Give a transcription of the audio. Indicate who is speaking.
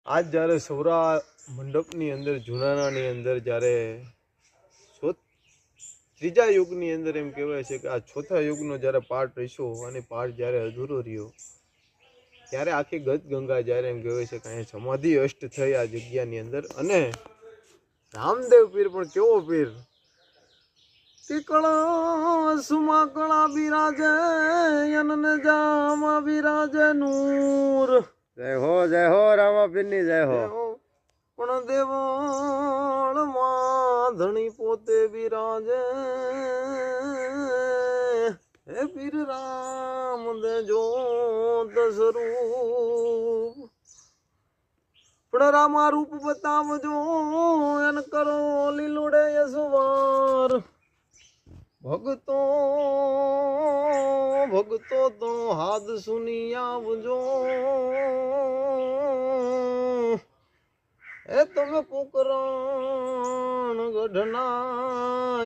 Speaker 1: આજ જ્યારે સૌરા મંડપની અંદર જુનાનાની અંદર જ્યારે ત્રીજા યુગની અંદર એમ કહેવાય છે કે આ ચોથા યુગનો જ્યારે પાઠ રહીશો અને પાઠ જ્યારે અધૂરો રહ્યો ત્યારે આખી ગત ગંગા જ્યારે એમ કહેવાય છે કે અહીંયા સમાધિ અષ્ટ થઈ આ જગ્યાની અંદર. અને રામદેવ પીર પણ કેવો પીર, ટીકળા સુમાકળા બિરાજે અનને જામા બિરાજે નૂર.
Speaker 2: જય હો રામાપીરની જય હો.
Speaker 1: પણ દેવળ માં ધણી પોતે બિરાજે, હે પીર રામ દેજો સ્વરૂપ. પણ રામા રૂપ બતાવજો એન કરો લીલુડે યસવાર. ભગતો ભગતો તો હાથ સુની આવજો, એ તમે પોકરણ ગઢના